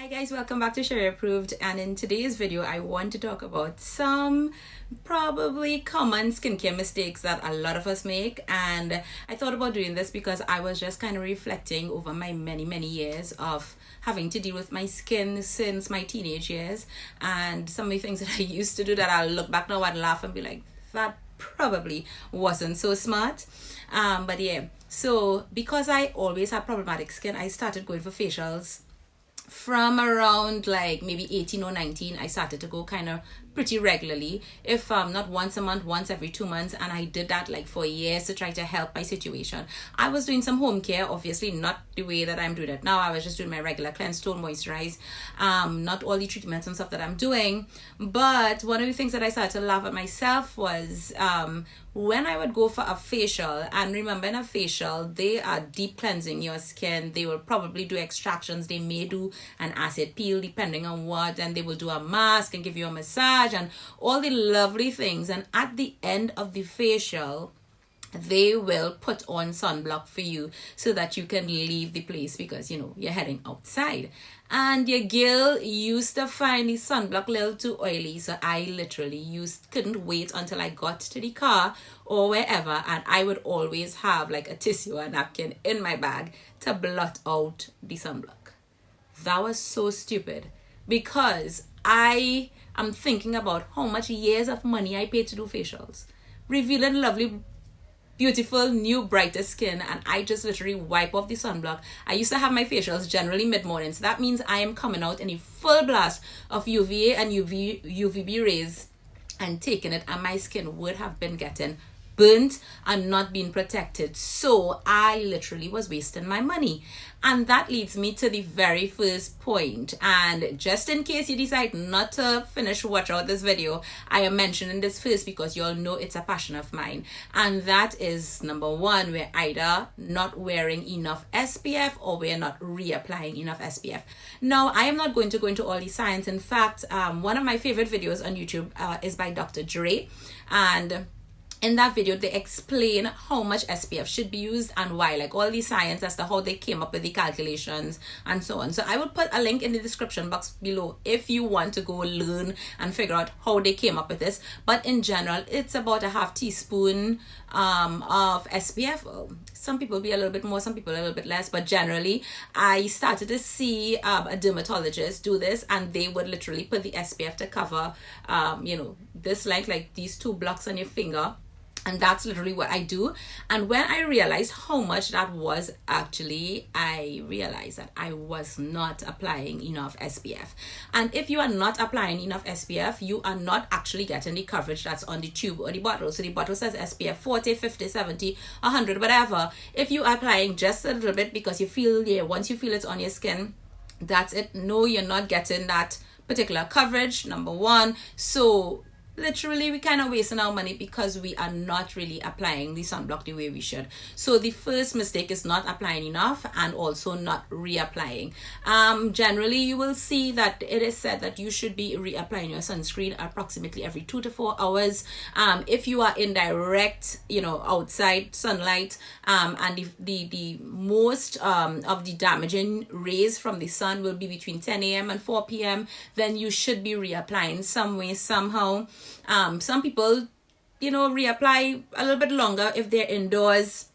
Hi guys, welcome back to Sheri Approved, and in today's video I want to talk about some probably common skincare mistakes that a lot of us make. And I thought about doing this because I was just kind of reflecting over my many years of having to deal with my skin since my teenage years, and some of the things that I used to do that I'll look back now and laugh and be like, that probably wasn't so smart. But yeah, so because I always had problematic skin, I started going for facials from around like maybe 18 or 19. I started to go kind of pretty regularly, if not once a month, once every 2 months, and I did that like for years to try to help my situation. I was doing some home care, obviously not the way that I'm doing it now. I was just doing my regular cleanse, tone, moisturize, not all the treatments and stuff that I'm doing. But one of the things that I started to laugh at myself was when I would go for a facial. And remember, in a facial, they are deep cleansing your skin. They will probably do extractions, they may do an acid peel depending on what, and they will do a mask and give you a massage and all the lovely things. And at the end of the facial, they will put on sunblock for you so that you can leave the place, because you're heading outside. And your girl used to find the sunblock a little too oily, so I literally couldn't wait until I got to the car or wherever, and I would always have like a tissue or a napkin in my bag to blot out the sunblock. That was so stupid, because I am thinking about how much years of money I paid to do facials, revealing lovely, beautiful, new, brighter skin, and I just literally wipe off the sunblock. I used to have my facials generally mid-morning, so that means I am coming out in a full blast of UVA and UVB rays and taking it, and my skin would have been getting burnt and not being protected. So I literally was wasting my money. And that leads me to the very first point. And just in case you decide not to watch out this video, I am mentioning this first because you all know it's a passion of mine. And that is, number one, we're either not wearing enough SPF or we're not reapplying enough SPF. Now, I am not going to go into all the science. In fact, one of my favorite videos on YouTube is by Dr. Sheri, and in that video, they explain how much SPF should be used and why, like all the science as to how they came up with the calculations and so on. So I will put a link in the description box below if you want to go learn and figure out how they came up with this. But in general, it's about a half teaspoon of SPF. Some people be a little bit more, some people a little bit less, but generally I started to see a dermatologist do this, and they would literally put the SPF to cover this like these 2 blocks on your finger. And that's literally what I do. And when I realized how much that was, actually, I realized that I was not applying enough SPF. And if you are not applying enough SPF, you are not actually getting the coverage that's on the tube or the bottle. So the bottle says SPF 40, 50, 70, 100, whatever. If you are applying just a little bit because you feel, once you feel it's on your skin, that's it. No, you're not getting that particular coverage, number one. So literally, we kind of wasting our money because we are not really applying the sunblock the way we should. So the first mistake is not applying enough and also not reapplying. Generally, you will see that it is said that you should be reapplying your sunscreen approximately every 2 to 4 hours. If you are in direct, outside sunlight, and the most of the damaging rays from the sun will be between 10 a.m. and 4 p.m., then you should be reapplying some way, somehow. Some people, reapply a little bit longer if they're indoors.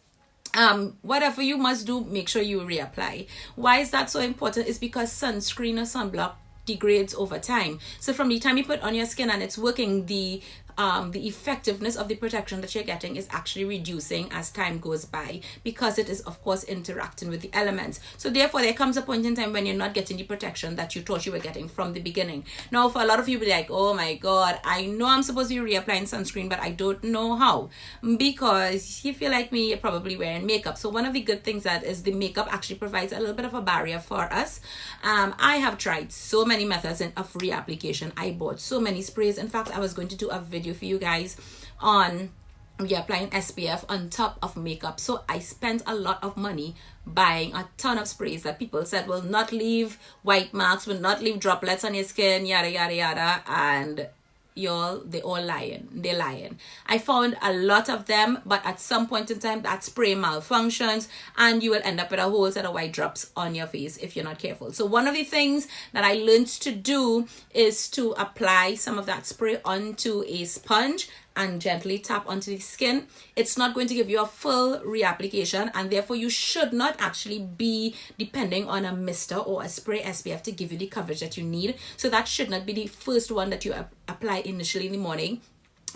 Whatever you must do, make sure you reapply. Why is that so important? It's because sunscreen or sunblock degrades over time. So from the time you put on your skin and it's working, the effectiveness of the protection that you're getting is actually reducing as time goes by, because it is of course interacting with the elements. So therefore there comes a point in time when you're not getting the protection that you thought you were getting from the beginning. Now for a lot of you be like, oh my god, I know I'm supposed to be reapplying sunscreen, but I don't know how, because if you're like me, you're probably wearing makeup. So one of the good things that is the makeup actually provides a little bit of a barrier for us. I have tried so many methods of reapplication. I bought so many sprays. In fact, I was going to do a video for you guys on reapplying SPF on top of makeup. So I spent a lot of money buying a ton of sprays that people said will not leave white marks, will not leave droplets on your skin, yada yada yada. And y'all, they're lying. I found a lot of them, but at some point in time that spray malfunctions and you will end up with a whole set of white drops on your face if you're not careful. So one of the things that I learned to do is to apply some of that spray onto a sponge and gently tap onto the skin. It's not going to give you a full reapplication, and therefore you should not actually be depending on a mister or a spray SPF to give you the coverage that you need. So that should not be the first one that you apply initially in the morning.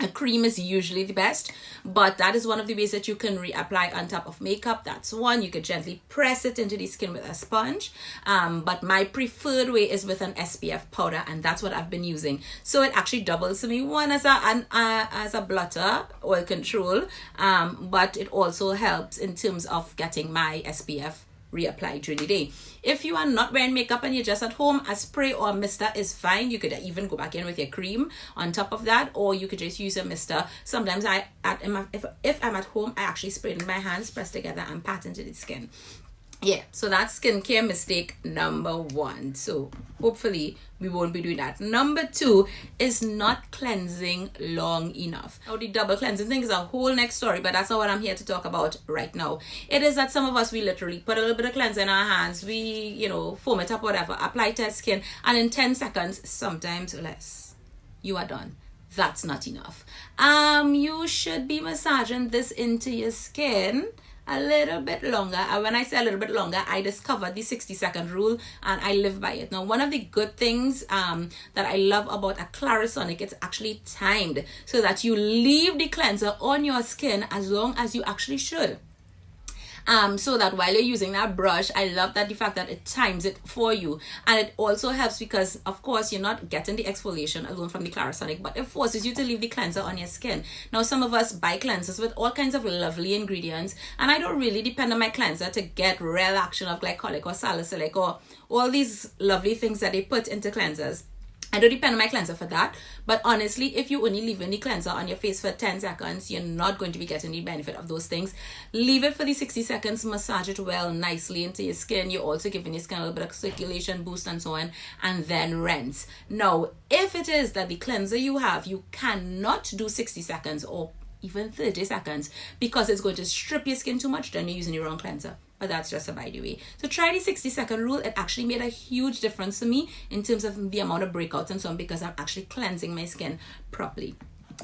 A cream is usually the best, but that is one of the ways that you can reapply on top of makeup. That's one. You could gently press it into the skin with a sponge, but my preferred way is with an SPF powder, and that's what I've been using. So it actually doubles for me, one as a blotter, oil control, but it also helps in terms of getting my SPF reapply during the day. If you are not wearing makeup and you're just at home, a spray or a mister is fine. You could even go back in with your cream on top of that, or you could just use a mister. Sometimes if I'm at home, I actually spray it in my hands, press together and pat into the skin. Yeah, so that's skincare mistake number 1. So hopefully we won't be doing that. Number 2 is not cleansing long enough. Now the double cleansing thing is a whole next story, but that's not what I'm here to talk about right now. It is that some of us, we literally put a little bit of cleanser in our hands, we foam it up, whatever, apply it to our skin, and in 10 seconds, sometimes less, you are done. That's not enough. You should be massaging this into your skin a little bit longer. And when I say a little bit longer, I discovered the 60-second rule and I live by it. Now, one of the good things that I love about a Clarisonic, it's actually timed so that you leave the cleanser on your skin as long as you actually should. So that while you're using that brush, I love that the fact that it times it for you. And it also helps because, of course, you're not getting the exfoliation alone from the Clarisonic, but it forces you to leave the cleanser on your skin. Now, some of us buy cleansers with all kinds of lovely ingredients, and I don't really depend on my cleanser to get real action of glycolic or salicylic or all these lovely things that they put into cleansers. I don't depend on my cleanser for that, but honestly, if you only leave the cleanser on your face for 10 seconds, you're not going to be getting the benefit of those things. Leave it for the 60 seconds, massage it well, nicely into your skin. You're also giving your skin a little bit of circulation boost and so on, and then rinse. Now, if it is that the cleanser you have, you cannot do 60 seconds or even 30 seconds because it's going to strip your skin too much, then you're using the wrong cleanser. But that's just a by the way. So try the 60-second rule. It actually made a huge difference for me in terms of the amount of breakouts and so on because I'm actually cleansing my skin properly.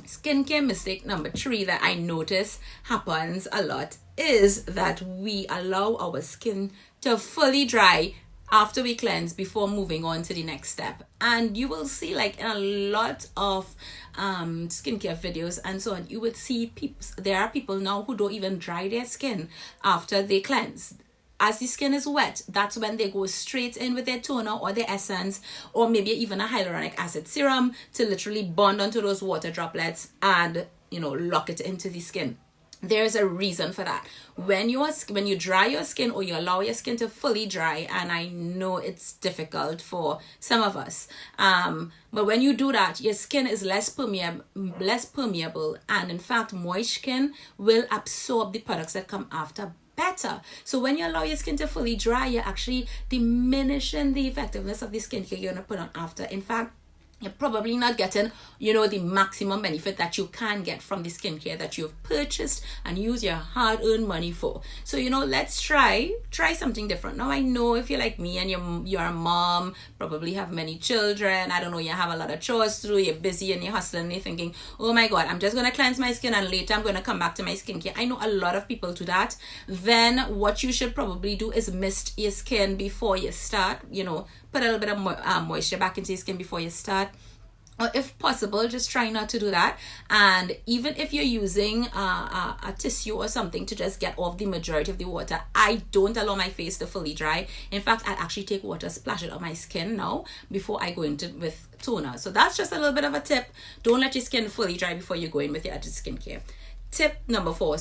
Skincare mistake number 3 that I notice happens a lot is that we allow our skin to fully dry after we cleanse before moving on to the next step. And you will see, like in a lot of skincare videos and so on, you would see there are people now who don't even dry their skin after they cleanse. As the skin is wet, that's when they go straight in with their toner or their essence or maybe even a hyaluronic acid serum to literally bond onto those water droplets and lock it into the skin. There's a reason for that. When you dry your skin or you allow your skin to fully dry, and I know it's difficult for some of us, but when you do that, your skin is less permeable, and in fact, moist skin will absorb the products that come after better. So when you allow your skin to fully dry, you're actually diminishing the effectiveness of the skincare you're going to put on after. In fact, you're probably not getting, the maximum benefit that you can get from the skincare that you've purchased and use your hard-earned money for. So, let's try something different. Now, I know if you're like me and you're a mom, probably have many children, I don't know, you have a lot of chores to do, you're busy and you're hustling and you're thinking, oh my God, I'm just going to cleanse my skin and later I'm going to come back to my skincare. I know a lot of people do that. Then what you should probably do is mist your skin before you start, put a little bit of moisture back into your skin before you start. Or if possible, just try not to do that. And even if you're using a tissue or something to just get off the majority of the water, I don't allow my face to fully dry. In fact, I actually take water, splash it on my skin now before I go into with toner. So that's just a little bit of a tip. Don't let your skin fully dry before you go in with your other skincare. Tip number 4,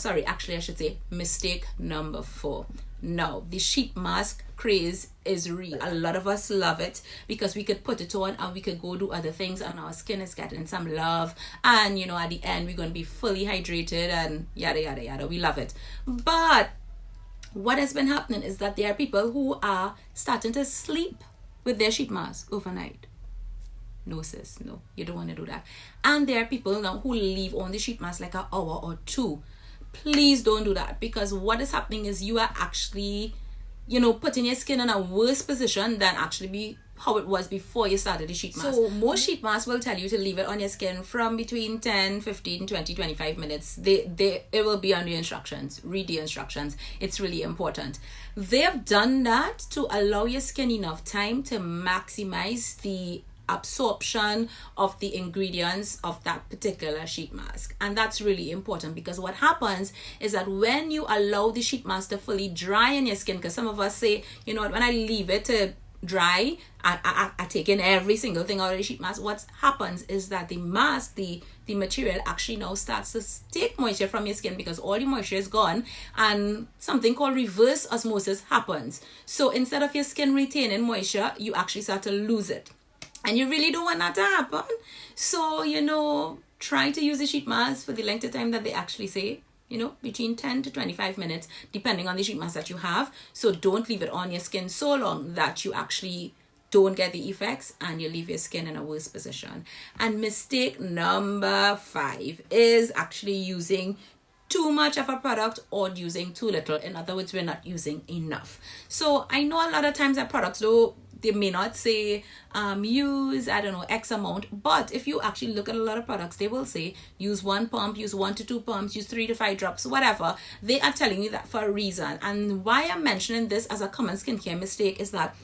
mistake number 4. No, the sheet mask craze is real. A lot of us love it because we could put it on and we could go do other things and our skin is getting some love, and at the end we're going to be fully hydrated and yada yada yada. We love it. But what has been happening is that there are people who are starting to sleep with their sheet mask overnight. No, sis, no, you don't want to do that. And there are people now who leave on the sheet mask like an hour or two. Please don't do that, because what is happening is you are actually, putting your skin in a worse position than actually be how it was before you started the sheet mask. So most sheet masks will tell you to leave it on your skin from between 10, 15, 20, 25 minutes. It will be on the instructions. Read the instructions. It's really important. They've done that to allow your skin enough time to maximize the absorption of the ingredients of that particular sheet mask. And that's really important, because what happens is that when you allow the sheet mask to fully dry in your skin, because some of us say, when I leave it to dry, I take in every single thing out of the sheet mask. What happens is that the mask, the material actually now starts to take moisture from your skin, because all the moisture is gone, and something called reverse osmosis happens. So instead of your skin retaining moisture, you actually start to lose it. And you really don't want that to happen. So, try to use the sheet mask for the length of time that they actually say, between 10 to 25 minutes, depending on the sheet mask that you have. So don't leave it on your skin so long that you actually don't get the effects and you leave your skin in a worse position. And mistake number 5 is actually using too much of a product or using too little. In other words, we're not using enough. So I know a lot of times that products, though, they may not say use, X amount, but if you actually look at a lot of products, they will say use 1 pump, use 1 to 2 pumps, use 3 to 5 drops, whatever. They are telling you that for a reason. And why I'm mentioning this as a common skincare mistake is that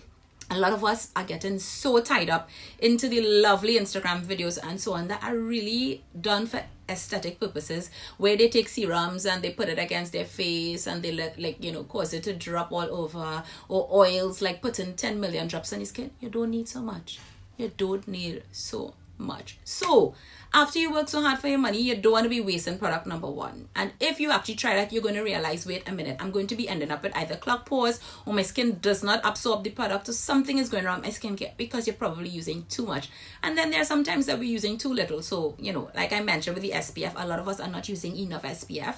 a lot of us are getting so tied up into the lovely Instagram videos and so on that are really done for aesthetic purposes, where they take serums and they put it against their face and they cause it to drop all over, or oils like putting 10 million drops on your skin. You don't need so much. You don't need so much. So after you work so hard for your money, you don't want to be wasting product, number 1. And if you actually try that, you're going to realize, wait a minute, I'm going to be ending up with either clogged pores, or my skin does not absorb the product, or something is going wrong with my skincare, because you're probably using too much. And then there are some times that we're using too little. So, like I mentioned with the SPF, a lot of us are not using enough SPF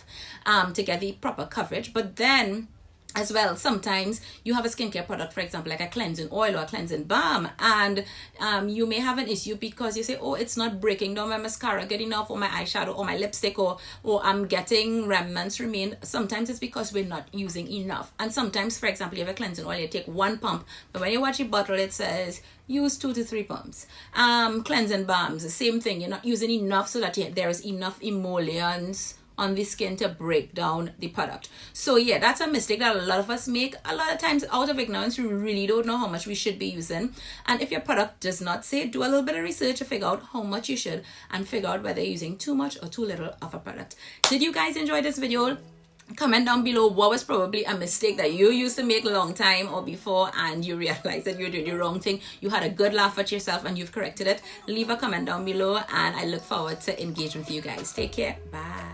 to get the proper coverage. But then as well, sometimes you have a skincare product, for example, like a cleansing oil or a cleansing balm, and you may have an issue because you say, oh, it's not breaking down my mascara good enough, or my eyeshadow, or my lipstick, or I'm getting remnants remain. Sometimes it's because we're not using enough. And sometimes, for example, you have a cleansing oil, you take 1 pump, but when you watch the bottle, it says use 2 to 3 pumps. Cleansing balms, the same thing. You're not using enough so that there is enough emollients on the skin to break down the product. So yeah, that's a mistake that a lot of us make. A lot of times out of ignorance, we really don't know how much we should be using. And if your product does not say, do a little bit of research to figure out how much you should, and figure out whether you're using too much or too little of a product. Did you guys enjoy this video? Comment down below what was probably a mistake that you used to make a long time or before, and you realized that you did the wrong thing. You had a good laugh at yourself and you've corrected it. Leave a comment down below, and I look forward to engage with you guys. Take care. Bye.